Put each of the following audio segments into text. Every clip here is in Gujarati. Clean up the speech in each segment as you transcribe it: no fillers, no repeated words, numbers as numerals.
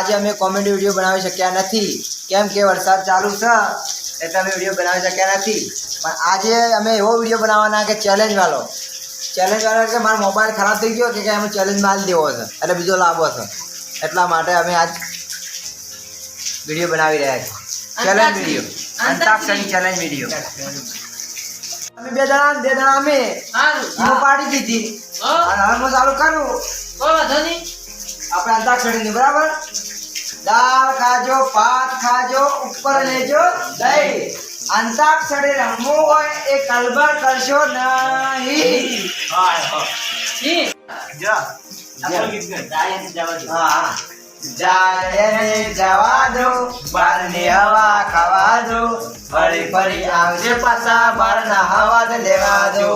આજે અમે કોમેડી વિડીયો બનાવી શક્યા નથી, કેમ કે વરસાદ ચાલુ છે એટલે અમે વિડીયો બનાવી શક્યા નથી. પણ આજે અમે એવો વિડીયો બનાવવાના કે ચેલેન્જ વાળો કે મારો મોબાઈલ ખરાબ થઈ ગયો કે અમે ચેલેન્જ માલ દેવો છે એટલે બીજો લાવવો છે, એટલા માટે અમે આજ વિડીયો બનાવી રહ્યા છીએ. Challenge video, antakshari challenge video. અમે બે જણા અમે પાડી દીધી અને હવે હું ચાલુ કરું. આપણે અંતાક્ષરી બરાબર. દાળ ખાજો, ભાત ખાજો, ઉપર લેજો દહીં. અંતાક્ષરી રમવું હોય એ કલબલ કરશો નહીં. જાયને જવા દો, બારની હવા ખાવા દો, ફરી ફરી આવજે પાછા બારના હવા લેવા દો.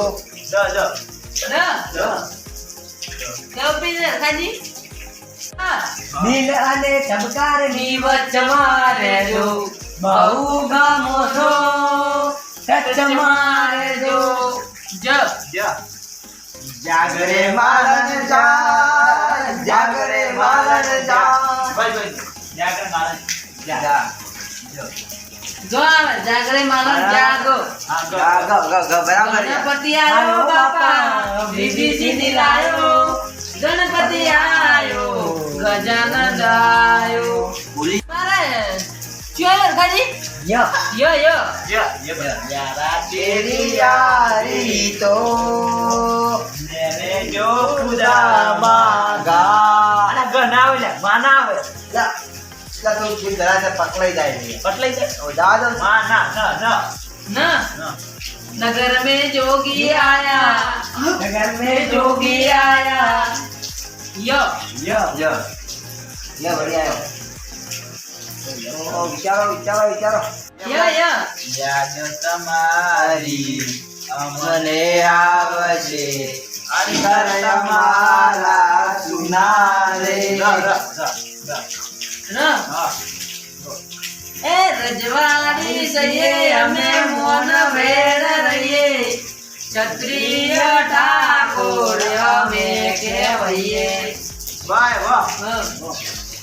દિલ અને ચમકારની વચ્ચમાં રહેજો, બહુ ગમો છો ટચમાં રહેજો. જાગરે માલન જા, જાગરે માલન જા. જાગરે માલન જાગો. બરાબર. ગણપતિ આયો બાપા, બીબી સીધી લાયો. ગણપતિ આયો, ગજાનન આયો. મારે ચોર ખાજી યો तेरी यारी तो मैंने जो खुदा मांगा. અને ગનાવે લે માનાવે લા તો કે જરા સે પકલાઈ જાય ઓ દાદા ના नगर में जोगी आया, नगर में जोगी आया. यो बढ़िया है. ओ विचारो यो યાદ તમારી અમને આવશે, અંતર તમારા સુનારે. ए रजवाड़ी सये हमें मोन वेर रहिए, क्षत्रिय ठाकुर हमें कहवैये. વાહ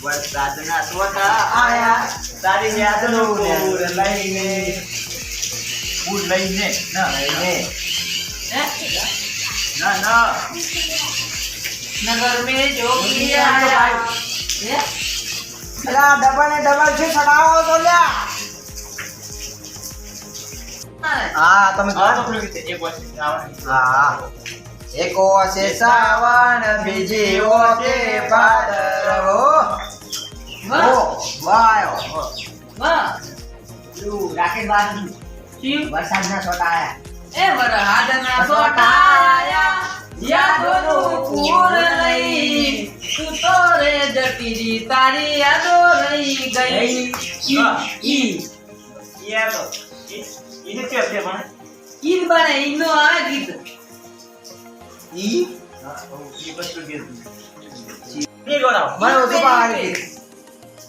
વરસાદના સોટા આયા, તારી યાદનો પૂર લઈને नगर में जोगी आया. પેલા ડબલ છે સડાવો તો લ્યા. હા તમે હા એકો છે શ્રાવણ, બીજી ઓકે ભાદરવો. વાહ રાકેશ બાજુ વરસાદના છોટા આયા. ए वरहादना सोटाया यादों पूर लई, तू तो रे जटीरी तारी यादो रही गई. ईद बने इनो आ गीत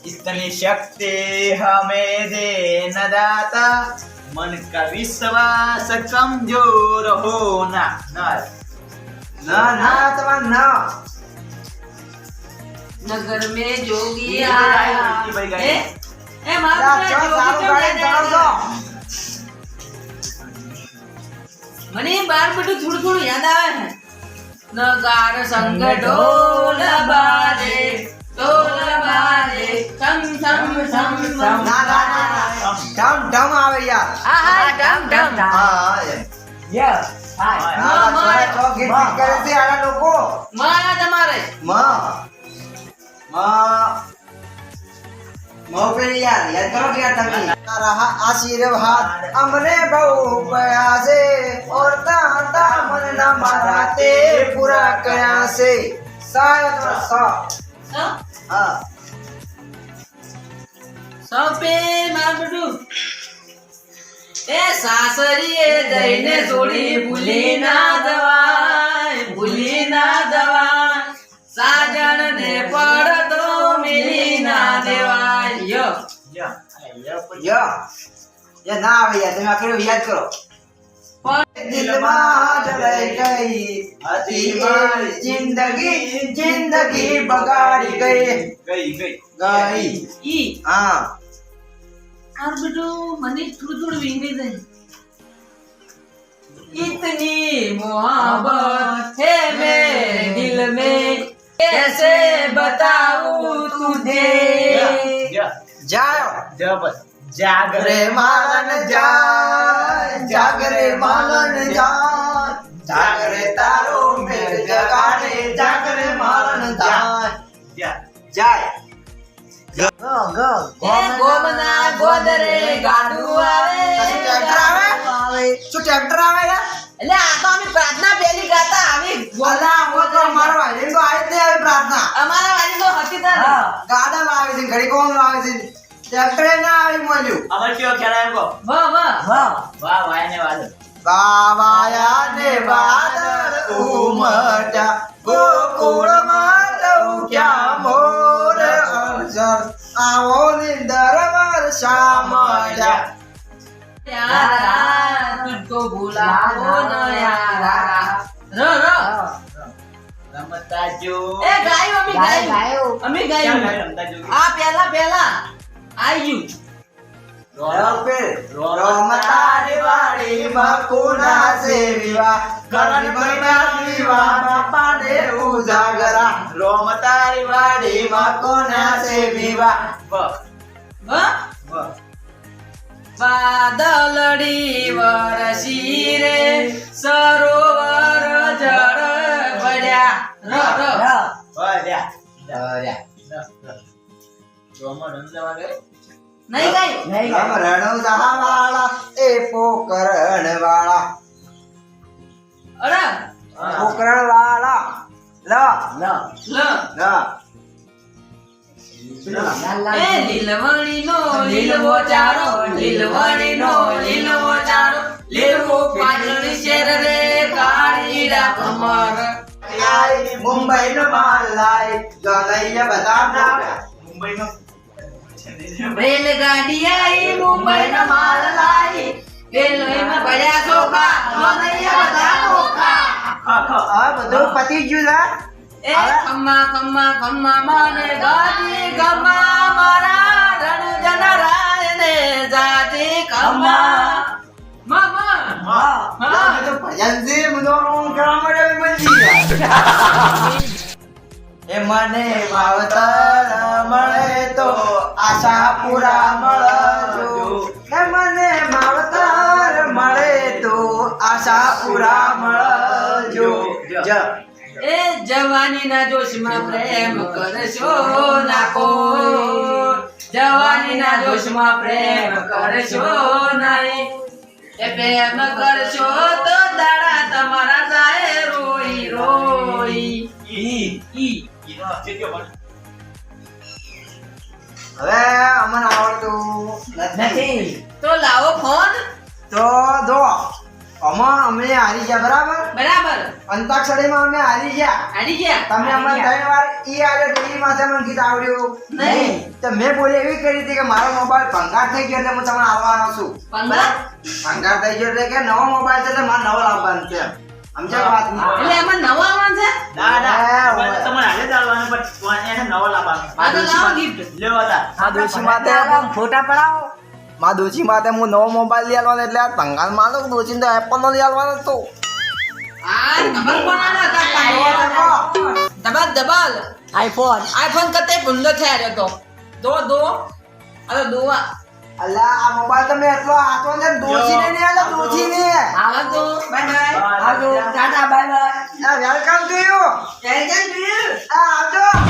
इतनी शक्ति हमें दे न दाता, मन का विश्वास कमजोर होना. नगर में जोगी आया. ए मारा मनी बार बेटू थोड़ू याद आवे है. नगार संग ढोल बाजे, टम ढम આવે યાર. હા ટમ હા યસ તો ગીત કરે છે આના લોકો. મારા તમારે पे याद करो क्या तभी रहा आशीर्वाद हमने बहु पया से, और ताता मन न मराते पूरा कया से. शायद हाँ सबे मार बेटू ए सासरी दઈને છોડી ભૂલી ના દવાય, સાજણ ને પડતો મિલી ના દેવાય. યા ના આવે યાર, તમે આખરે યાદ કરો. પણ દિલમાં જ રહી ગઈ હતી એ જિંદગી બગાડી ગઈ ઈ હા और बेटो मने थोड़ा थोड़ा विंगे दे इतनी मोहब्बत है मेरे दिल में कैसे बताऊं तुझे જાયો જાગરે માલન જાગરે માલન જાગરે તારો મેર જગાડે જાગરે માલન જાય ए गोमना गोदरे गाडू आवे શું ટ્રેક્ટર આવે યાર એટલે આ તો અમે પ્રાર્થના પેલી ગાતા આવી અલા ઓ તો મારો વાલી તો આવી જ નહીં આવી પ્રાર્થના અમારા વાલી તો હતી તા ને ગાડા આવે છે ઘડી કોમ આવે છે ટ્રેક્ટરે ના આવી મળ્યું બાવાયા ને વાદળ ઉમટ્યા ગોકુળમાં લૌક્યા મોર અક્ષર આવો નિંદર વર્ષા મળ્યા यारा तुझको भुलाओ न यारा रो रो ए गायो अमी गायो आ पहला आई यू રોમતારી વાડીમાં કોના સે વિવાહ કરણ બન્યા વિવાહ બાપાને ઉજાગરા રોમતારી વાડીમાં કોના સે વિવાહ बादलड़ी वरसी रे सरोवर जड़ बढ़िया रो रो नहीं गई રામ રણુજા વાળા એ પોકરણ વાળા अरे પોકરણ વાળા ए લીલવણી નો લીલવો ચારો લીલવણી નો લીલવો ચારો લીલવો પાટણી શેર રે કાળીડા કમર મુંબઈ નો માલ લાય ગલૈયા બદામ મુંબઈ નો રેલગાડી આઈ મુંબઈ નો માલ લાઈ રેલવેમાં ભર્યા ચોખા ગલૈયા બધા ચોખા આ બધું પતી ગયું છે એ ખમ્મા ખમ્મા ખમ્મા માને ગાજી ખમ્મા મારા રણ જનરાય ને જાતી ખમ્મા મામા હા તો ભજન છે મુનો કરવા માટે બની ગયા એ મને માવતર મળે તો આશા પૂરા મળજો એ મને માવતર મળે તો આશા પૂરા મળજો એ જવાની ના જોશમાં પ્રેમ કરશો ના કો જવાની ના જોશમાં પ્રેમ કરશો નહીં એ પ્રેમ કરશો તો દાડા તમારા જાય રોઈ રોઈ ઈ હવે અમને આવડતું નથી તો લાવો ફોન તો જો અમે હારી ગયા બરાબર બરાબર અંતાક્ષરીમાં અમે હારી ગયા આડી ગયા તમે અમને 3 વાર ઈ આલે ટીવી માં મને ગીત આવડ્યું નહીં તો મેં બોલી એવી કરી હતી કે મારો મોબાઈલ ભંગાર થઈ ગયો એટલે હું તમને આવવાનો છું પંદર ભંગાર થઈ ગયો એટલે કે નવો મોબાઈલ છે એટલે મારે નવો લાવવાનો છે સમજ્યા વાત એટલે એમાં નવો આવવાનું છે આ તો લાવો ગિફ્ટ ફોટા પડાવો માં દોશી માટે હું નવો મોબાઈલ લઈ આવવાનો એટલે ભંગાર માનો દોશી તો એપલ નો લઈ આવવાનો તો આ નંબર કોના હતા ડબલ ડબલ આઈફોન કતે બંધ થયા રે તો દો અરે દો અલ્લા આ મોબાઈલ તમે એટલો હાથો ને દોશી ને નહીં આલે દોશી ને આવા દો bye bye Tata bye bye welcome to you welcome to you આવજો